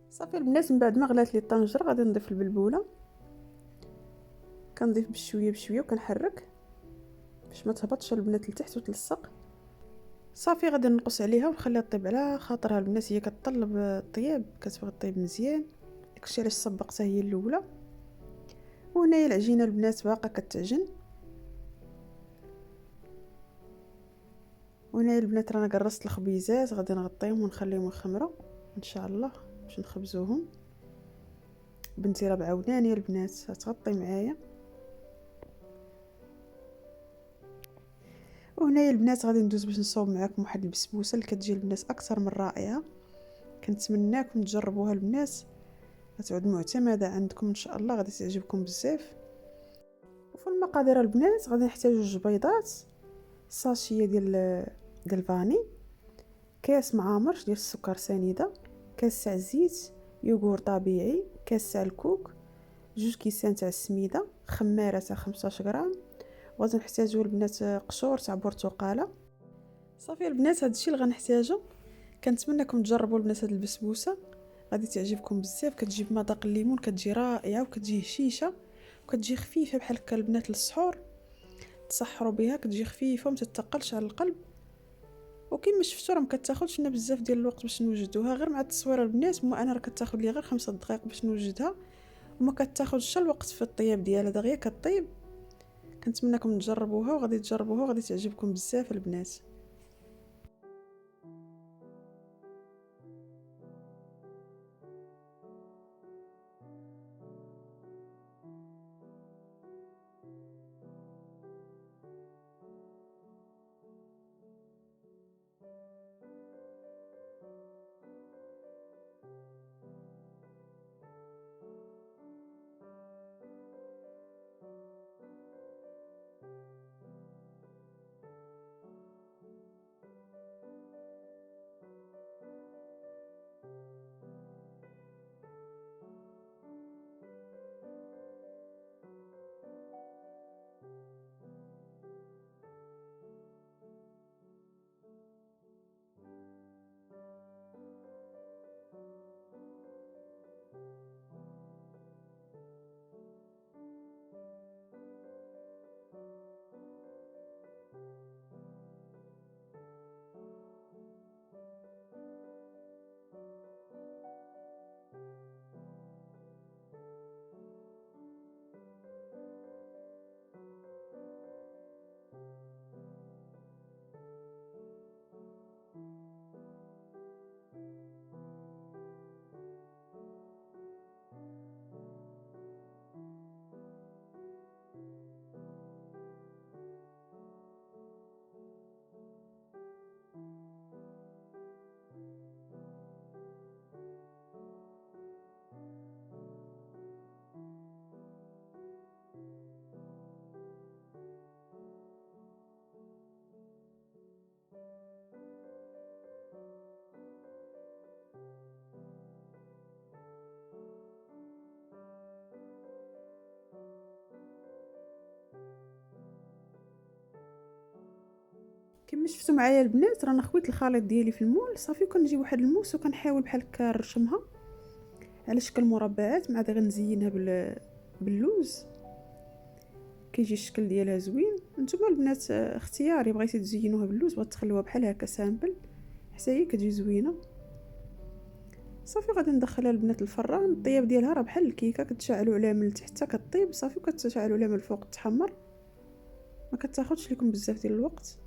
صافي البنات، من بعد ما غلات لي الطنجره غادي نضيف البلبوله. كنضيف بشويه بشويه وكنحرك باش ما تهبطش البنات لتحت وتلصق. صافي غادي نقص عليها ونخليها طيب على خاطرها البنات، هي كتطلب الطياب، كتبغي طيب مزيان. داكشي علاش صبقتها هي الاولى. وهنايا العجينه البنات باقا كتعجن. وهنايا البنات رانا قرصت الخبيزات، غادي نغطيهم ونخليهم يخمروا ان شاء الله باش نخبزوهم. بنتي راه بعاوناني البنات تغطي معايا. وهنايا البنات غادي ندوز باش نصاوب معكم واحد البسبوسه اللي كتجي البنات اكثر من رائعه. كنتمناكم تجربوها البنات، غتعود معتمده عندكم ان شاء الله، غادي تعجبكم بزاف. وفي المقادير البنات غادي نحتاجو 2 بيضات، ساشيه ديال الفاني، كاس معامر ديال السكر سنيده، كاس تاع الزيت، يوغور طبيعي، كاس تاع الكوك، 2 كيسان تاع السميده، خماره تاع 15 غرام. وغادي نحتاجو البنات قشور تاع برتقاله. صافي البنات هادشي اللي غنحتاجو. كنتمنىكم تجربوا البنات هاد البسبوسه، غادي تعجبكم بزاف. كتجي بمذاق الليمون، كتجي رائعه وكتجي هشيشه وكتجي خفيفه بحال هكا البنات للسحور، تسحروا بها. كتجي خفيفه وما تتقلش على القلب. وكما شفتوا راه ما كتاخذش لنا بزاف ديال الوقت باش نوجدوها، غير مع التصويره البنات. انا راه كتاخذ لي غير 5 دقائق باش نوجدها، وما كتاخذش الوقت في الطياب ديالها، دغيا كطيب. كنتمنىكم تجربوها وغادي تجربوها وغادي تعجبكم بزاف البنات. كما شفتوا معايا البنات رانا خويت الخليط ديالي في المول. صافي كنجيب واحد الموس وكنحاول بحال هكا نرشمها على شكل مربعات، مع غير نزينها باللوز. كيجي الشكل ديالها زوين. نتوما البنات اختياري، بغيتي تزينوها باللوز بغيتي تخليوها بحال هكا سامبل، حتى هي كتجي زوينه. صافي غادي ندخلها البنات الفران. الطياب ديالها راه بحال الكيكه، كتشعلوا عليها من التحت حتى كطيب صافي، وكتشعلوا عليها من الفوق تحمر. ما كتاخذش لكم بزاف ديال الوقت.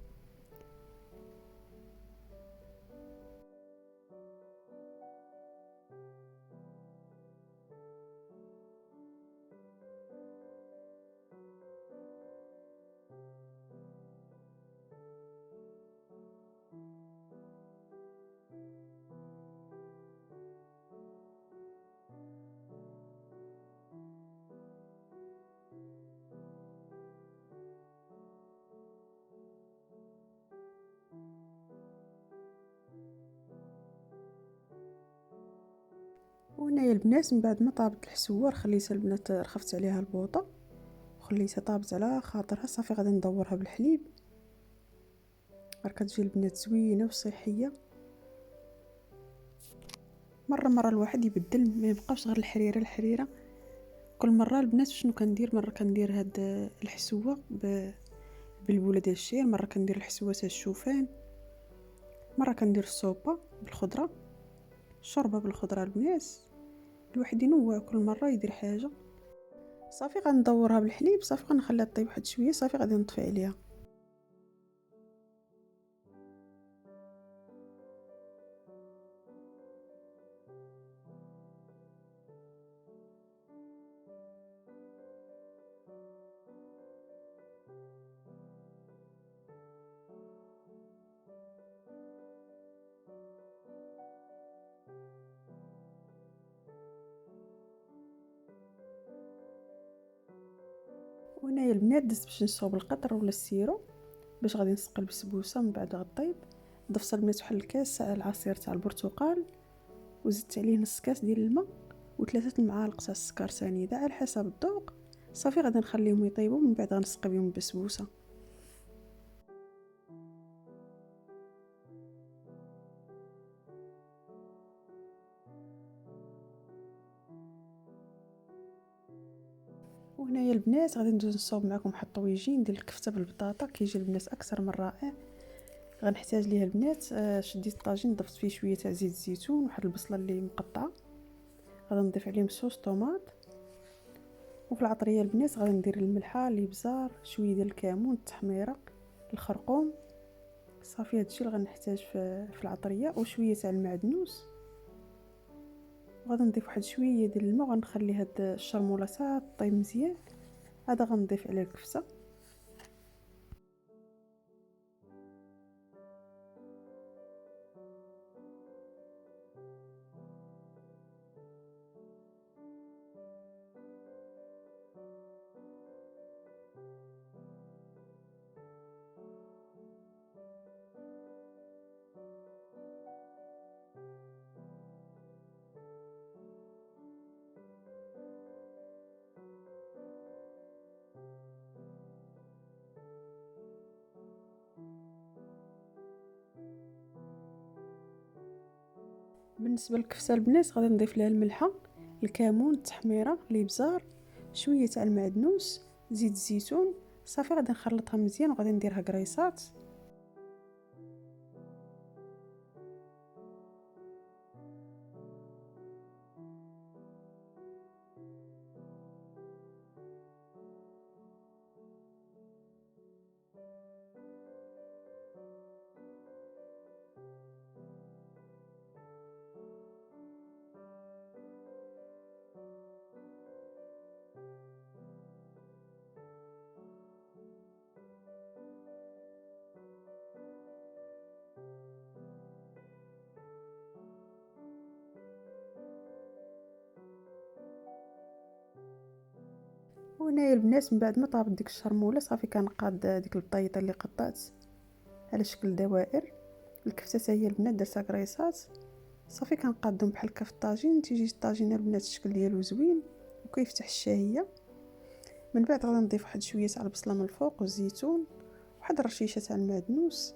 وهنايا البنات من بعد ما طابت الحسوار خليتها البنات، رخفت عليها البوطه وخليتها طابت على خاطرها. صافي غادي ندورها بالحليب، راه كتجي البنات زوينه وصحيه. مرة الواحد يبدل، ما يبقاش غير الحريرة الحريرة. كل مرة البنات شنو كندير؟ مرة كندير هاد الحسوة بالبولة ديال الشير، مرة كندير الحسوة تاع الشوفان، مرة كندير الصوبة بالخضرة، الشوربة بالخضرة. البنات الواحد ينوع كل مرة يدير حاجة. صافي غندورها بالحليب، صافي غنخليها طيب واحد شوية، صافي غادي نطفي عليها. وهنايا البنات دزت باش نصاوب القطر ولا السيرو باش غادي نسقي البسبوسه. من بعد غطيب ضفت البنات واحد الكاس العصير تاع البرتقال، وزدت عليه نص كاس ديال الماء و3 المعالق تاع السكر سنيده على حسب الذوق. صافي غادي نخليهم يطيبوا، من بعد غنسقي بهم البسبوسه. وهنايا البنات غادي ندوز نصاوب معكم واحد الطويجين ديال الكفته بالبطاطا، كيجي البنات اكثر من رائع. غنحتاج ليها البنات شديت الطاجين، ضفت فيه شويه تاع زيت الزيتون، واحد البصله اللي مقطعه، غادي نضيف عليهم صوص طوماط. وفي العطريه البنات غادي ندير الملحه، الابزار، شويه ديال الكمون، التحميره، الخرقوم. صافي هادشي اللي غنحتاج في العطريه، وشويه تاع المعدنوس. وغادي نضيف واحد شويه ديال الماء، وغنخلي هاد الشرموله طيب مزيان. هذا غنضيف عليه الكفته. بالنسبه للكفته البنات غادي نضيف لها الملحه، الكمون، التحميره، الابزار، شويه تاع المعدنوس، زيت الزيتون. صافي غادي نخلطها مزيان، وغادي نديرها قريصات. وهنايا البنات من بعد ما طابت ديك الشرموله، صافي كنقاد ديك البطيطه اللي قطعت على شكل دوائر. الكفته حتى هي البنات درتها قريصات. صافي كنقادهم بحال هكا في الطاجين، تيجي الطاجين البنات الشكل ديالو زوين وكيفتح الشهيه. من بعد غادي نضيف واحد شويه تاع البصله من الفوق والزيتون، واحد الرشيشه تاع المعدنوس.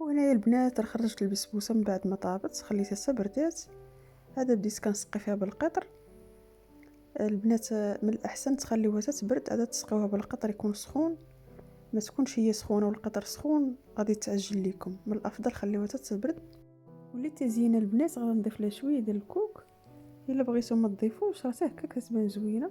وهنايا البنات راه خرجت البسبوسه من بعد ما طابت، خليتها حتى بردات. هذا بديت كنسقي فيها بالقطر. البنات من الاحسن تخليوها تتبرد، عاد تسقيوها بالقطر يكون سخون، ما تكونش هي سخونه والقطر سخون غادي تعجل لكم. من الافضل خليوها تتبرد. وليت تزيين البنات غنضيف لها شويه ديال الكوك، الا بغيتو ما تضيفوش راه هكا كتبان زوينه.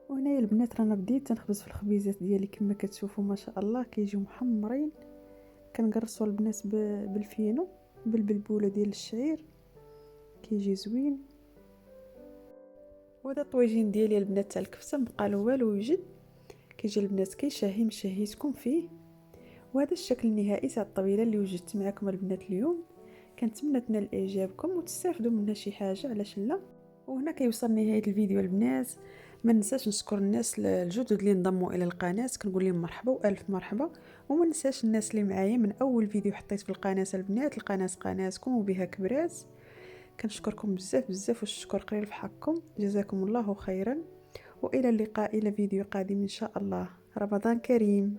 وهنايا البنات رانا بديت تنخبز في الخبيزات ديالي كما كتشوفوا ما شاء الله كيجيو محمرين. كنقرصوا البنات بالفينو بالبلبوله ديال الشعير، كيجي زوين. وهذا الطويجين ديالي البنات تاع الكفته مبقى له والو يوجد، كيجي البنات كيشهي مشهيتكم فيه. وهذا الشكل النهائي تاع الطبيله اللي وجدت معكم البنات اليوم. كنتمنى تنال اعجابكم وتستافدوا منها شي حاجه، علاش لا. وهنا كيوصل نهايه الفيديو البنات. ما ننساش نشكر الناس الجدد اللي انضموا الى القناه، كنقول لهم مرحبا والف مرحبا. وما ننساش الناس اللي معايا من اول فيديو حطيت في القناه البنات، القناه قناتكم وبها كبرات. كنشكركم بزاف بزاف، والشكر قليل في حقكم. جزاكم الله خيرا، والى اللقاء الى فيديو قادم ان شاء الله. رمضان كريم.